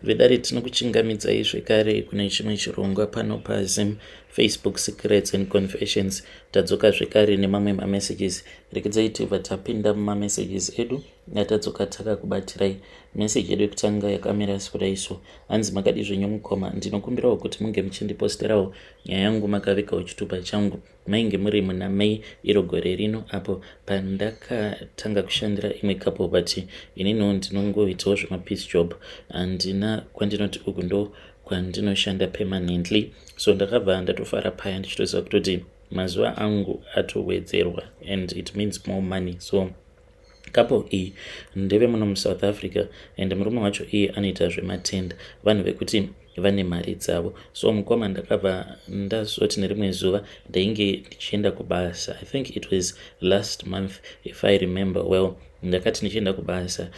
vedare tinokuchingamidzai zvekare kune chimwe chirongwa pano pazim Facebook Secrets and Confessions. Tadzoka zvekare nemamwe mamessages. Rekezai tibva tapinda mumamessages edu atadzoka takakubatirai. Message yedu yekutanga yakamira sekudai so: hanzi makadi zvenyu mukoma, ndinokumbirawo kuti munge muchindiposterawo nyaya yangu makavikawo chitupa changu mainge muri muna Mei iro gore rino, apo pandakatanga kushandira imwe couple, but ininiwo ndinongoitawo zvemapeace job, handina kwandinoti uku ndo kwandinoshanda permanently. So ndakabva ndatofara paya ndichitoziva kutoti mazuva angu atowedzerwa and it means more money. So couple iyi ndeve muno muSouth Africa and murume wacho iye anoita zvematenda, vanhu vekuti vane mari dzavo. So mukoma ndakabva ndazoti nerimwe zuva ndainge ndichienda kubasa, I think it was last month if I remember well, ndakati ndichienda kubasa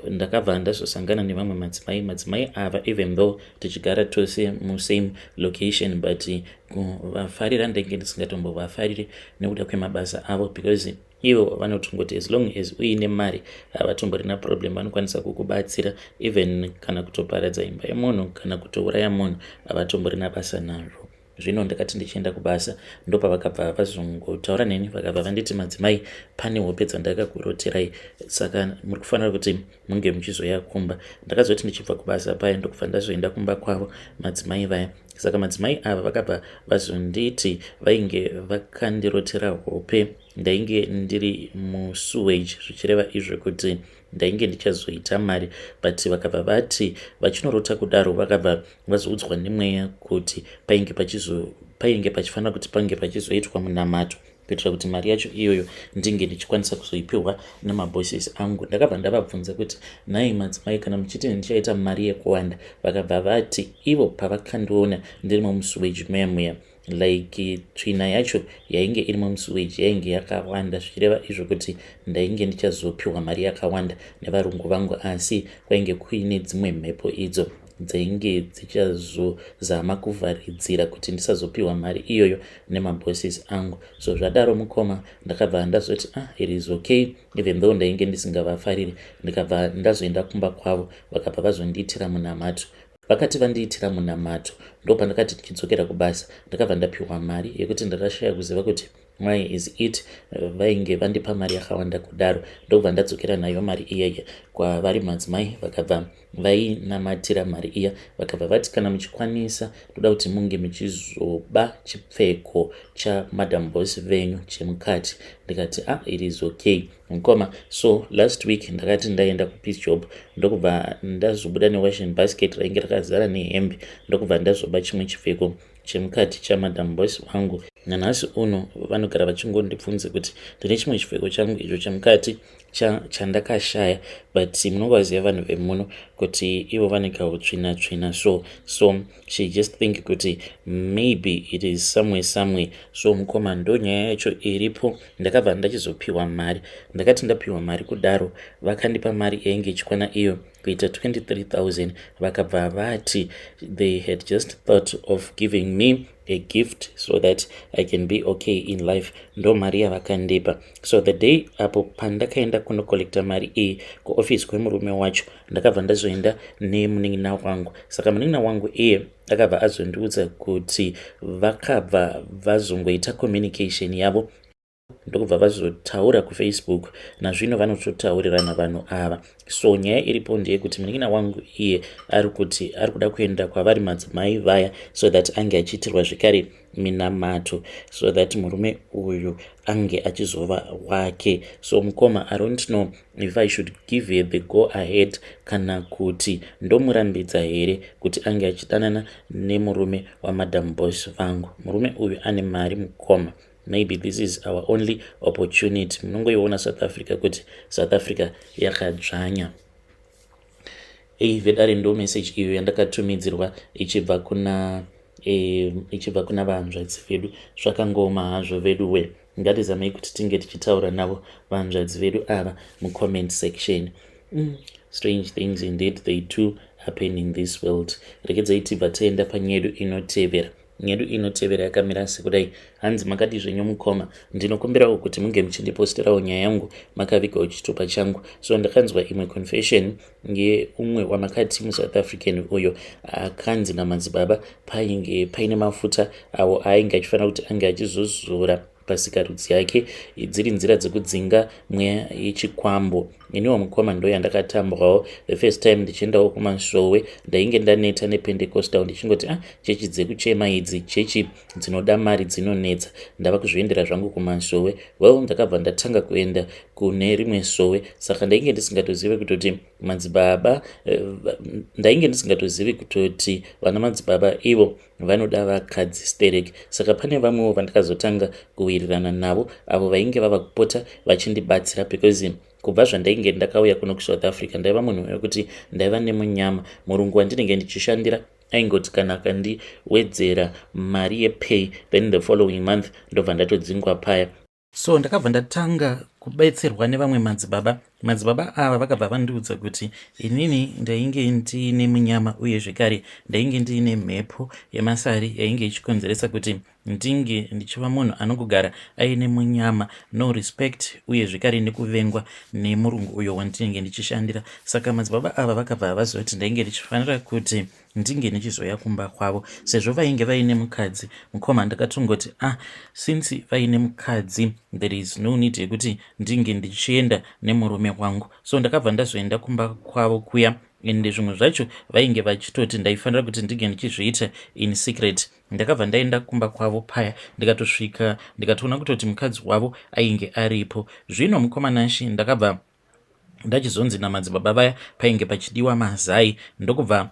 ndakabva ndazosangana nevamwe madzimai ava, even though tichigara tose musame location, but vafarira ndenge ndisingatombovafariri nekuda kwemabasa avo, because ivo vanotongoti as long as uine mari havatomborina problem, vanokwanisa kukubatsira even kana kutoparadza imba yemunhu kana kutouraya munhu, havatomborina basa nazvo. Zvino ndakati ndichienda kubasa ndopavakabva vazongotaura neni vakabva vanditi madzimai pane hope dzandakakuroterai, saka muri kufanira kuti munge muchizoya kumba. Ndakazoti ndichibva kubasa paya ndokubva ndazoenda kumba kwavo madzimai vaya. Saka madzimai ava vakabva vazonditi vainge vakandirotera hope ndainge ndiri musewage, zvichireva izvo kuti ndainge ndichazoita mari, but vakabva vati vachinorota kudaro vakabva vazoudzwa nemweya kuti painge pachifanira kuti pange pachizoitwa munamato kuitira kuti mari yacho iyoyo ndinge ndichikwanisa kuzoipiwa namabosses angu. Ndakabva ndavabvunza kuti nhai madzimai, kana muchiti ndichaita mari yekuwanda, vakabva vati ivo pavakandiona ndirimo musewage muya like tsvina yacho yainge irimo musewage yainge yakawanda, zvichireva izvo kuti ndainge ndichazopiwa mari yakawanda nevarungu vangu, asi kwainge kuine dzimwe mhepo idzo dzainge dzichazozama kuvharidzira kuti ndisazopiwa mari iyoyo nemabosses angu. So zvadaro mukoma ndakabva ndazoti it is okay, even though ndainge ndisingavafariri. Ndikabva ndazoenda kumba kwavo vakabva vazondiitira munamato. Vakati vandiitira munamato ndopandakati ndichidzokera kubasa ndakabva ndapiwa mari yekuti ndakashaya kuziva kuti why is it vainge vandipa mari yakawanda kudaro. Ndobva ndadzokera nayo mari iyaya kwavari madzimai, vakabva vainamatira mari iya, vakabva vati kana muchikwanisa toda kuti munge muchizoba chipfeko chamadam boss venyu chemukati. Ndikati it is okay mukoma. So last week ndakati ndaenda kupeace job ndokubva ndazobuda newashing basket rainge rakazara nehembe, ndokubva ndazoba chimwe chipfeko chemukati chamadam boss wangu. Nanhasi uno vanogara vachingondibvunza kuti ndine chimwe chipfeko changu icho chemukati chandakashaya, but munongoziva vanhu vemuno kuti ivo vanenge utsvina so she just think kuti maybe it is somewhere. So mukoma ndo nyaya yacho iripo. Ndakabva ndachizopiwa mari, ndakati ndapiwa mari kudaro vakandipa mari yainge ichikwana iyo kuita 23,000. vakabva vati they had just thought of giving me a gift so that I can be okay in life. Ndo mari yavakandipa. So the day apo pandakaenda kunokolekta mari iyi kuofisi kwemurume wacho, ndakabva ndazoenda nemunin'ina wangu. Saka munin'ina wangu iye akabva azondiudza kuti vakabva vazongoita communication yavo ndokubva vazotaura kuFacebook, nazvino vanototaurirana vanhu ava. So nyaya iripo ndeyekuti munin'ina wangu iye ari kuda kuenda kwavari madzimai vaya so that ange achiitirwa zvekare minamato, so that murume uyu ange achizova wake. So mukoma, I don't know if I should give her the go ahead kana kuti ndomurambidza here kuti ange achidanana nemurume wamadam boss vangu. Murume uyu ane mari mukoma. Maybe this is our only opportunity. Munongoiona South Africa kuti South Africa yakadzvanya. Vedare ndo message iyo yandakatumidzirwa ichibva kuna vahanzvadzi vedu. Zvakangoma hazvo vedu we. Ngatizamei kuti tinge tichitaura navo vahanzvadzi vedu ava mucomment section. Strange things indeed they do happen in this world. Rekedzai tibva taenda panyedu inotevera. nyedu inotevera yakamira sekudai. Hanzi makati zvenyu mukoma, ndinokumbirawo kuti munge muchindiposterawo nyaya yangu makavigawo chitupa changu. So ndakanzwa imwe confession yeumwe wamakati muSouth African uyo akanzi namadzibaba painge paine mafuta awo ainge achifanira kuti ange achizozora pasikarudzi yake, dziri nzira dzekudzinga mweya yechikwambo. Iniwo mukoma ndo yandakatambwawo the first time ndichiendawo kuMasvowe. Ndainge ndaneta nePentecostal ndichingoti chechi dzekuchema idzi chechi dzinoda mari dzinonetsa. Ndava kuzviendera zvangu kuMasvowe. Well, ndakabva ndatanga kuenda kune rimwe Sowe, saka ndainge ndisingatozive kutoti madzibaba ndainge ndisingatozivi kutoti vana madzibaba ivo vanoda vakadzi stereki. Saka pane vamwewo vandakazotanga kuwirirana navo avo vainge vava kupota vachindibatsira, because kubva zvandainge ndakauya kuno kuSouth Africa ndaiva munhu wekuti ndaiva nemunyama. Murungu wandinenge ndichishandira aingoti kana akandiwedzera mari yepay, then the following month ndobva ndatodzingwa paya. So ndakabva ndatanga kubetserwa nevamwe madzibaba. Madzibaba ava vakabva vandiudza kuti inini ndainge ndiine munyama, uye zvekare ndainge ndiine mhepo yemasari yainge ichikonzeresa kuti ndinge ndichiva munhu anongogara aine munyama, no respect, uye zvekare nekuvengwa nemurungu uyo wandinenge ndichishandira. Saka madzibaba ava vakabva vazoti ndainge ndichifanira kuti ndinge ndichizoya kumba kwavo, sezvo vainge vaine mukadzi. Mukoma ndakatongoti since vaine mukadzi there is no need yekuti ndinge ndichienda nemurume wangu. So ndakabva ndazoenda kumba kwavo kuya, ende zvimwe zvacho vainge vachitoti ndaifanira kuti ndinge ndichizviita in secret. Ndakabva ndaenda kumba kwavo paya, ndikatosvika ndikatoona kutoti mukadzi wavo ainge aripo. Zvino mukomanashi ndakabva ndachizonzi namadzibaba vaya painge pachidiwa mazai, ndokubva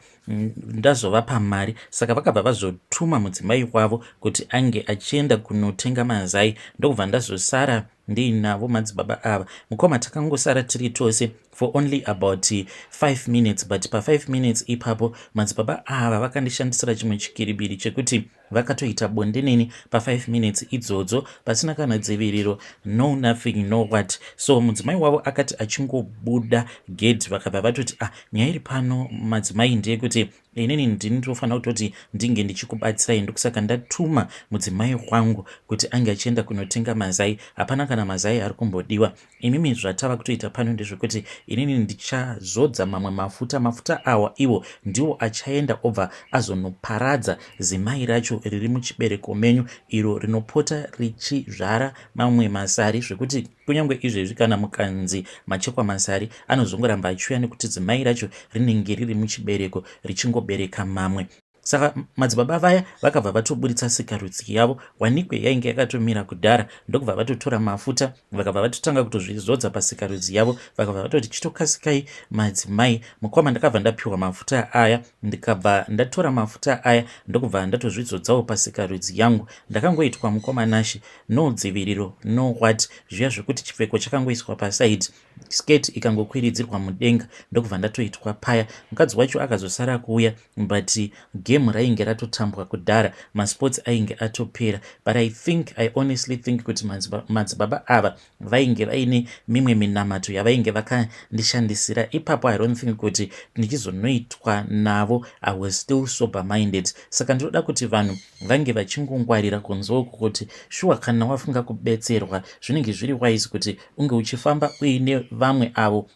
ndazovapa mari. Saka vakabva vazotuma mudzimai wavo kuti ange achienda kunotenga mazai, ndokubva ndazosara ndiinavo madzibaba ava. Mukoma takangosara tiri tose for only about 5 minutes, but pa5 minutes ipapo madzibaba ava vakandishandisira chimwe chikiribiri chekuti vakatoita bonde neni pa5 minutes idzodzo pasina kana dziviriro, no nothing no what. So mudzimai wavo akati achingobuda gate vakabva vatoti nyaya iri pano madzimai ndeyekuti inini ndinofanira kutoti ndinge ndichikubatsirai, ndokusaka ndatuma mudzimai wangu kuti ange achienda kunotenga mazai. Hapana kana mazai ari kumbodiwa. Imimi zvatava kutoita pano ndezvekuti inini ndichazodza mamwe mafuta awa iwo ndiwo achaenda obva azonoparadza zimai racho riri muchibereko menyu, iro rinopota richizvara mamwe masari, zvekuti kunyange izvezvi kana mukanzi machekwa masari anozongoramba achiuya nekuti zimai racho rinenge riri muchibereko richingobereka mamwe. Saka madzibaba vaya vakabva vatoburitsa sikarudzi yavo, wanikwe yainge yakatomira kudhara, ndokubva vatotora mafuta vakabva vatotanga kutozvizodza pasikarudzi yavo, vakabva vatoti chitokasikai madzimai. Mukoma ndakabva ndapiwa mafuta aya, ndikabva ndatora mafuta aya ndokubva ndatozvidzodzawo pasikarudzi yangu. Ndakangoitwa mukoma nashi, no dziviriro no what, zviya zvekuti chipfeko chakangoiswa pasaidi, sketi ikangokwiridzirwa mudenga, ndokubva ndatoitwa paya. Mukadzi wacho akazosara kuuya, but game rainge ratotambwa kudhara, masports ainge atopera. But I honestly think kuti madzibaba ava vainge vaine mimwe minamato yavainge vakandishandisira. Ipapo I don't think kuti ndichizonoitwa navo I was still sober minded. Saka ndinoda kuti vanhu vange vachingongwarira kunzwa kuti shuwa kana wafunga kubetserwa zvinenge zviri wise kuti unge uchifamba uine vamwe avo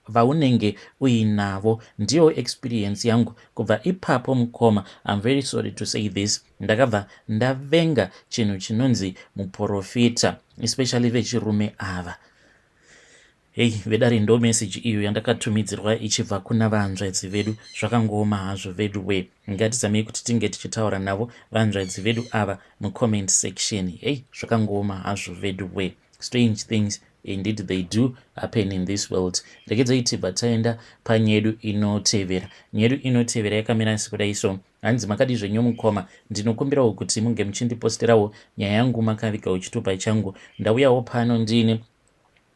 vaunenge uinavo. Ndiyo experience yangu kubva ipapo mukoma. I'm very sorry to say this, ndakabva ndavenga chinhu chinonzi muprofita, especially vechirume ava. Vedare ndo message iyo yandakatumidzirwa ichibva kuna vanzvadzi vedu. Zvakangooma hazvo vedu we, ngatizamei kuti tinge tichitaura navo vanzvadzi vedu ava mucomment section. Zvakangooma hazvo vedu we. Strange things indeed they do happen in this world. Ndakedza itibva taenda panyedu inotevera. Nyedu inotevera yakamira sekudai. So hanzi makadi zvenyu mukoma, ndinokumbirawo kuti munge muchindiposterawo nyaya yangu makavigawo chitupa changu. Ndauyawo pano ndine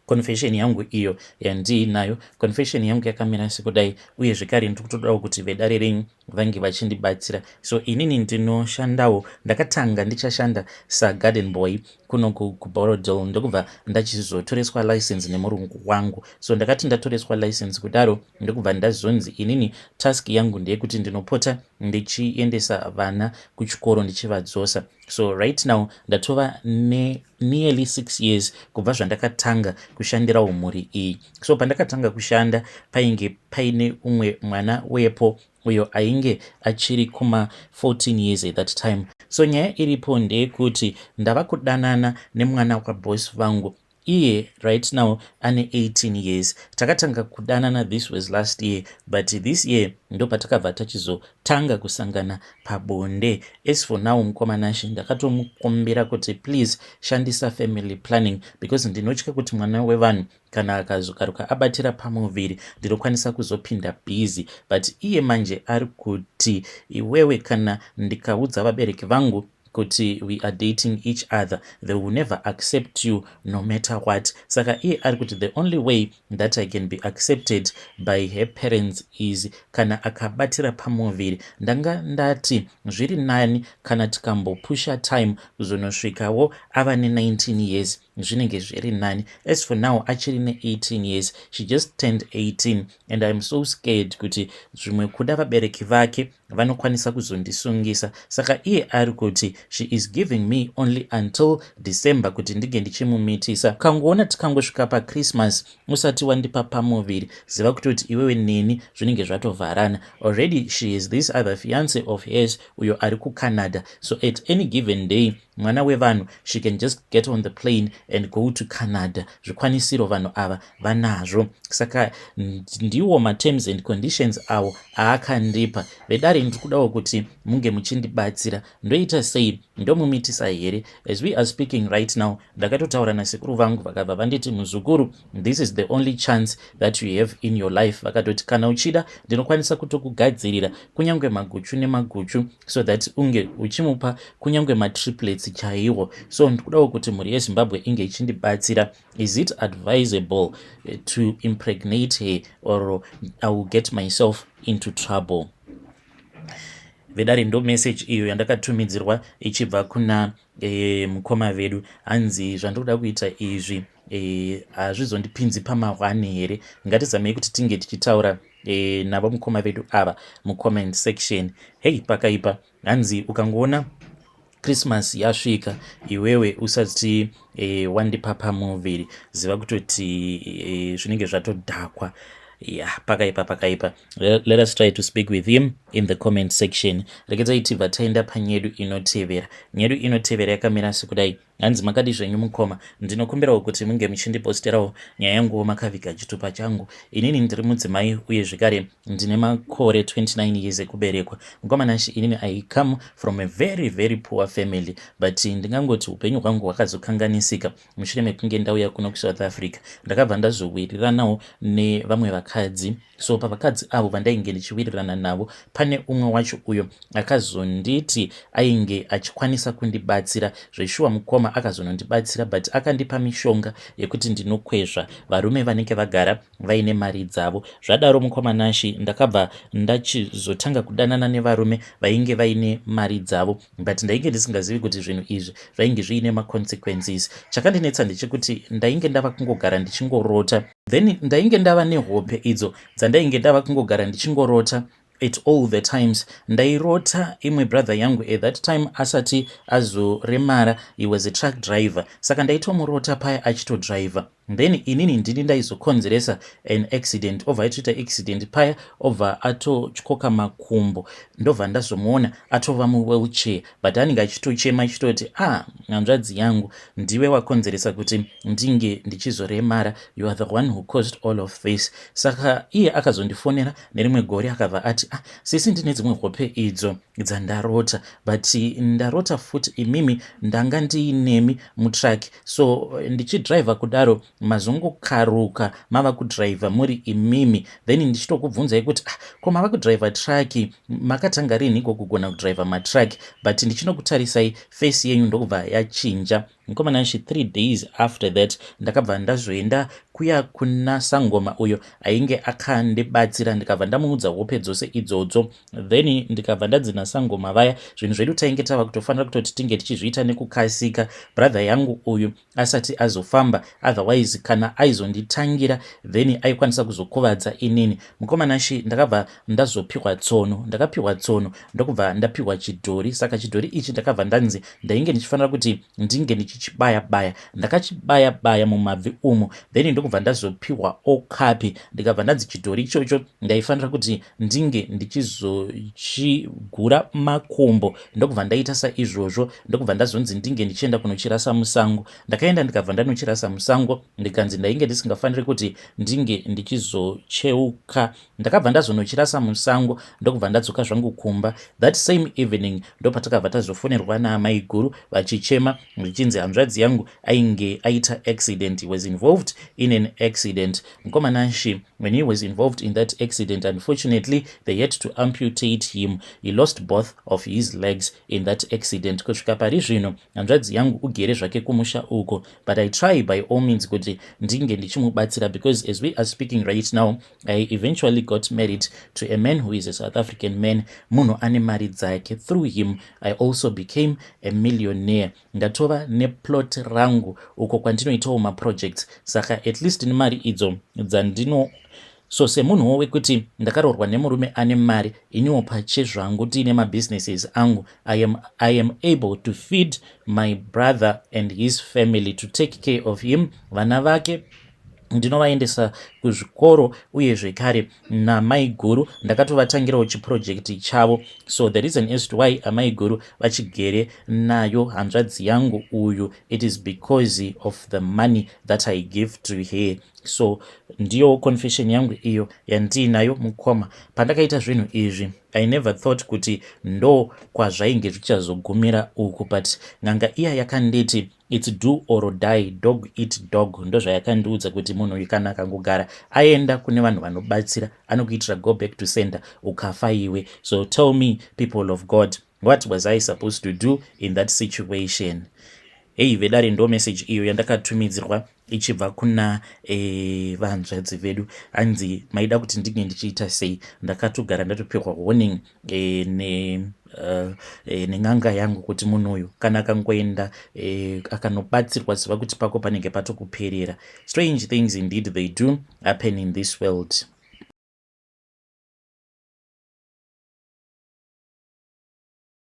confession yangu iyo yandiinayo. Confession yangu yakamira sekudai, uye zvekare ndiri kutodawo kuti vedare renyu vange vachindibatsira. So inini ndinoshandawo, ndakatanga ndichashanda sagarden boy kuno kuBorodale ndokubva ndachizotoreswa license nemurungu wangu. So ndakati ndatoreswa license kudaro ndokubva ndazonzi inini task yangu ndeyekuti ndinopota ndichiendesa vana kuchikoro ndichivadzosa. So right now ndatova nearly 6 years kubva zvandakatanga kushandirawo mhuri iyi. So pandakatanga kushanda painge paine umwe mwana wepo uyo ainge achiri kuma 14 years at that time. So nyaya iripo ndeyekuti ndava kudanana nemwana wabosi vangu, iye right now ane 18 years. Takatanga kudanana, this was last year, but this year ndo patakabva tachizotanga kusangana pabonde. As for now mukomanashi ndakatomukumbira kuti please shandisa family planning, because ndinotya kuti mwana wevanhu kana akazokaruka abatira pamuviri ndinokwanisa kuzopinda busy. But iye manje ari kuti iwewe kana ndikaudza vabereki vangu kuti we are dating each other, they will never accept you no matter what. Saka iye ari kuti the only way that I can be accepted by her parents is kana akabatira pamuviri. Ndanga ndati zviri nani kana tikambopusha time kuzonosvikawo ava ne19 years, zvinenge zviri nani. As for now achiri ne18 years, she just turned 18 and I'm so scared kuti zvimwe kuda vabereki vake vanokwanisa kuzondisungisa. Saka iye ari kuti she is giving me only until December kuti ndige ndichimumitisa. Kangoona tikangosvika paChristmas usati wandipa pamuviri, ziva kutoti iwewe neni zvinenge zvatovharana. Already she is this other fiance of hers uyo ari kuCanada. So at any given day mwana wevanhu she can just get on the plane and go to Canada. Zvikwanisiro vanhu ava vanazvo. Saka ndiwo ma-terms and conditions awo aakandipa. Vedare ndikudawo kuti munge muchindibatsira. Ndoita sei? Ndomumitisa here? As we are speaking right now, ndakatotaura nasekuru vangu vakabva vanditi, muzukuru, this is the only chance that you have in your life. Vakatoti kana uchida ndinokwanisa kutokugadzirira kunyange maguchu nemaguchu, so that unge uchimupa kunyange matriplets chaiwo. So ndikudawo kuti mhuri yeZimbabwe inge ichindibatsira. Is it advisable to impregnate her, or I will get myself into trouble? Vedare ndo message iyo yandakatumidzirwa ichibva kuna mukoma vedu. Hanzi zvandoda kuita izvi hazvizondipinzi pamahwani here. Ngatizamei kuti tinge tichitaura navo mukoma vedu ava mucomment section. Hey, pakaipa. Hanzi ukangoona Christmas yasvika iwewe usati wandipa pamuviri, ziva kutoti zvinenge zvatodhakwa. Yeah, pakaipa. Let us try to speak with him in the comment section. Reketai tibva taenda panyedu inotevera. Nyedu inotevera yakamira sekudai. Hanzi makadi zvenyu mukoma, ndinokumbirawo kuti munge muchindiposterawo nyaya yangu makaviga chitupa changu. Inini ndiri mudzimai uye zvekare ndine makore 29 years ekuberekwa. Mukomanashi inini I come from a very very poor family, but ndingangoti upenyu hwangu hwakazokanganisika mushure mekunge ndauya kuno kuSouth Africa. Ndakabva ndazowiriranawo nevamwe vakadzi. So pavakadzi avo vandainge ndichiwirirana navo, pane umwe wacho uyo akazonditi ainge achikwanisa kundibatsira. Zveshuwa mukoma akazonondibatsira, but akandipa mishonga yekuti ndinokwezva varume vanenge vagara vaine mari dzavo. Zvadaro mukomanashi ndakabva ndachizotanga kudanana nevarume vainge vaine mari dzavo, but ndainge ndisingazivi kuti zvinhu izvi zvainge zviine ma-consequences. Chakandinetsa ndechekuti ndainge ndava kungogara ndichingorota, then ndainge ndava nehope idzo dzandainge ndava kungogara ndichingorota at all the times. Ndairota imwe brother yangu at that time asati azoremara, he was a truck driver. Saka ndaitomurota paya achitodriver. Then inini ndini ndaizokonzeresa an accident, obva aitoita accident paya, obva atotyoka makumbo. Ndobva ndazomuona atova muwheelchair, but anenge achitochema achitoti hanzvadzi yangu, ndiwe wakonzeresa kuti ndinge ndichizoremara, you are the one who caused all of this. Saka iye akazondifonera nerimwe gore akabva ati sisi ndine dzimwe hope idzo dzandarota, but ndarota futi imimi ndanga ndiinemi mutrack, so ndichidhiraivha kudaro mazongokaruka mava kudhiraivha muri imimi, then ndichitokubvunzai kuti ko mava kudhiraivha traki makatanga rinhiko kugona kudhiraivha matrack, but ndichinokutarisai fesi yenyu ndokubva yachinja. Nkomananshi 3 days after that ndakabva ndazoenda kuya kuna Sangoma uyo ainge akandibatsira, ndikabva ndamuudza hope dzose idzodzo, then ndikabva ndadzina Sangoma vaya zvinhu zvedu tainge tava kutofanira kutoti tinge tichizviita nekukasika brother yangu uyu asati azofamba, otherwise kana aizonditangira then aikwanisa kuzokuvadza inini. Mukomanashi ndakabva ndazopiwa tsono, ndakapiwa tsono ndokubva ndapiwa chidhori, saka chidhori ichi ndakabva ndanzi ndainge ndichifanira kuti ndinge ndichichibaya-baya, ndakachibaya-baya mumabvi umo, then ndokubva ndazopiwa okapi, ndikabva ndanzi chidhori ichocho ndaifanira kuti ndinge ndichizochigura makumbo, ndokubva ndaita saizvozvo, ndokubva ndazonzi ndinge ndichienda kunochirasa musango. Ndakaenda ndikabva ndanochirasa musango, ndikanzi ndainge ndisingafaniri kuti ndinge ndichizocheuka. Ndakabva ndazonochirasa musango ndokubva ndadzoka zvangu kumba. That same evening ndopatakabva tazofonerwa naamai guru vachichema vichinzi hanzvadzi yangu ainge aita accident, he was involved in an accident. Nkomananshi, when he was involved in that accident, unfortunately they had to amputate him, he lost both of his legs in that accident. Kusvika pari zvino hanzvadzi yangu ugere zvake kumusha uko, but I try by all means kuti ndinge ndichimubatsira, because as we are speaking right now I eventually got married to a man who is a South African man, munhu ane mari dzake. Through him I also became a millionaire, ndatova neplot rangu uko kwandinoitawo maprojects, saka at least nemari idzo dzandino. So semunhuwo wekuti ndakaroorwa nemurume ane mari, iniwo pachezvangu tiine mabusinesses angu, I am able to feed my brother and his family, to take care of him, vana vake ndinovaendesa kuzvikoro, uye zvekare namai guru ndakatovatangirawo chiprojekti chavo. So the reason as to why amai guru vachigere nayo hanzvadzi yangu uyu, it is because of the money that I give to her. So ndiyo confession yangu iyo yandinayo mukoma. Pandakaita zvinhu izvi I never thought kuti ndo kwazvainge zvichazogumira uku, but nganga iya yakanditi it's do or die, dog eat dog, ndo zvayakandiudza kuti munhu uyu kana akangogara aenda kune vanhu vanobatsira anokuitira go back to sender ukafa iwe. So tell me, people of God, what was I supposed to do in that situation? Hey, vedare ndo message iyo yandakatumidzirwa ichibva kuna vanzvadzi vedu, hanzi maida kuti ndinge ndichiita sei. Ndakatogara ndatopiwa warning nen'anga yangu kuti munhu uyu kana akangoenda akanobatsirwa ziva kuti pako panenge patokuperera. Strange things indeed they do happen in this world.